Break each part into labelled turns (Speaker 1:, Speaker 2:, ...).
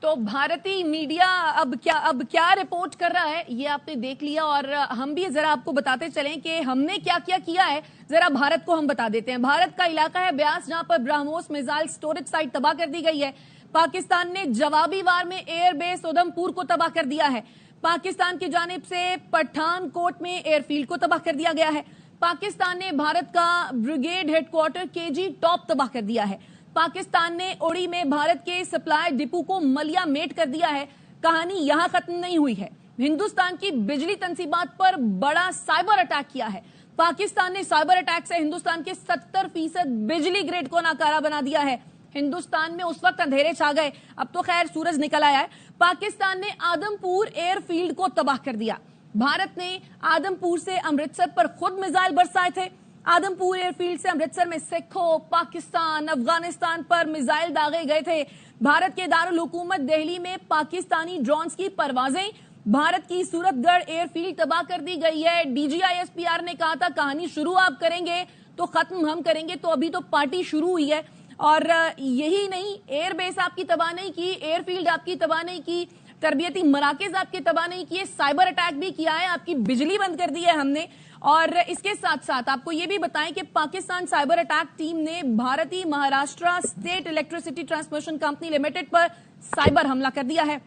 Speaker 1: तो भारतीय मीडिया अब क्या रिपोर्ट कर रहा है ये आपने देख लिया, और हम भी जरा आपको बताते चलें कि हमने क्या क्या किया है। जरा भारत को हम बता देते हैं। भारत का इलाका है ब्यास, जहां पर ब्रह्मोस मिसाइल स्टोरेज साइट तबाह कर दी गई है। पाकिस्तान ने जवाबी वार में एयरबेस उधमपुर को तबाह कर दिया है। पाकिस्तान की जानिब से पठानकोट में एयरफील्ड को तबाह कर दिया गया है। पाकिस्तान ने भारत का ब्रिगेड हेडक्वार्टर केजी टॉप तबाह कर दिया है। पाकिस्तान ने उड़ी में भारत के सप्लाई डिपो को मलिया मेट कर दिया है। कहानी यहां खत्म नहीं हुई है। हिंदुस्तान की बिजली तंसीबात पर बड़ा साइबर अटैक किया है। पाकिस्तान ने साइबर अटैक से हिंदुस्तान के 70% बिजली ग्रिड को नाकारा बना दिया है। हिंदुस्तान में उस वक्त अंधेरे छा गए, अब तो खैर सूरज निकल आया है। पाकिस्तान ने आदमपुर एयरफील्ड को तबाह कर दिया। भारत ने आदमपुर से अमृतसर पर खुद मिसाइल बरसाए थे। आदमपुर एयरफील्ड से अमृतसर में सिखों, पाकिस्तान, अफगानिस्तान पर मिसाइल दागे गए थे। भारत के दारुल हुकूमत दिल्ली में पाकिस्तानी ड्रोन्स की परवाजें। भारत की सूरतगढ़ एयरफील्ड तबाह कर दी गई है। डीजीआईएसपीआर ने कहा था कहानी शुरू आप करेंगे तो खत्म हम करेंगे, तो अभी तो पार्टी शुरू हुई है। और यही नहीं, एयरबेस आपकी तबाह नहीं की, एयरफील्ड आपकी तबाह नहीं की, तरबियती मराकज आपके तबाह नहीं किए, साइबर अटैक भी किया है, आपकी बिजली बंद कर दी है हमने। और इसके साथ साथ आपको यह भी बताएं कि पाकिस्तान साइबर अटैक टीम ने भारतीय Maharashtra state electricity transmission company limited पर साइबर हमला कर दिया है।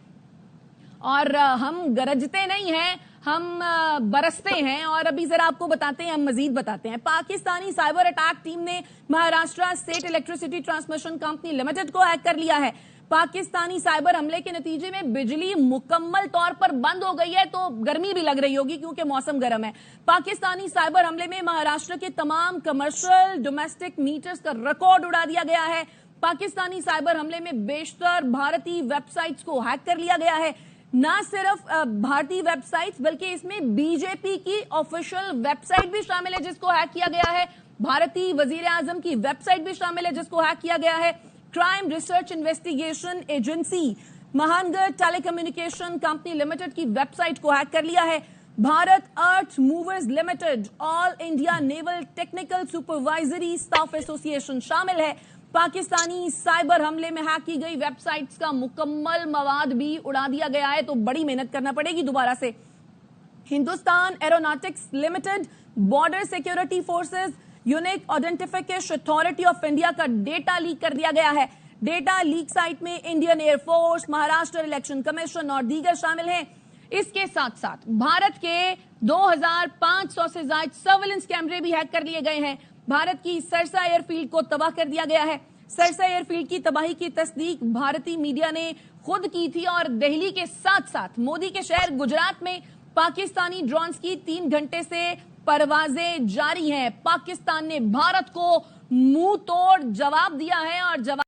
Speaker 1: और हम गरजते नहीं हैं, हम बरसते हैं। और अभी जरा आपको बताते हैं, हम मजीद बताते हैं। पाकिस्तानी साइबर अटैक टीम ने Maharashtra state electricity transmission company limited को हैक कर लिया है। पाकिस्तानी साइबर हमले के नतीजे में बिजली मुकम्मल तौर पर बंद हो गई है, तो गर्मी भी लग रही होगी क्योंकि मौसम गर्म है। पाकिस्तानी साइबर हमले में महाराष्ट्र के तमाम कमर्शियल डोमेस्टिक मीटर्स का रिकॉर्ड उड़ा दिया गया है। पाकिस्तानी साइबर हमले में बेशतर भारतीय वेबसाइट्स को हैक कर लिया गया है। न सिर्फ भारतीय वेबसाइट्स बल्कि इसमें बीजेपी की ऑफिशियल वेबसाइट भी शामिल है जिसको हैक किया गया है। भारतीय वजीर आजम की वेबसाइट भी शामिल है जिसको हैक किया गया है। Crime research investigation agency Mahanagar telecommunication company limited की वेबसाइट को हैक कर लिया है। Bharat earth movers limited, all India naval technical supervisory staff association शामिल है। पाकिस्तानी साइबर हमले में हैक की गई वेबसाइट्स का मुकम्मल मवाद भी उड़ा दिया गया है, तो बड़ी मेहनत करना पड़ेगी दोबारा से। Hindustan aeronautics limited, border security forces, unique identification authority of India का डेटा लीक कर दिया गया है। डेटा लीक साइट में Indian air force, Maharashtra election commission और दीगर शामिल हैं। इसके साथ साथ भारत के 2500 से ज्यादा सर्विलेंस कैमरे भी हैक कर लिए गए हैं। भारत की सरसा एयरफील्ड को तबाह कर दिया गया है। सरसा एयरफील्ड की तबाही की तस्दीक भारतीय मीडिया ने खुद की थी। और दिल्ली के साथ साथ मोदी के शहर गुजरात में पाकिस्तानी ड्रोन्स की 3 घंटे से परवाजें जारी हैं। पाकिस्तान ने भारत को मुंह तोड़ जवाब दिया है और जवाब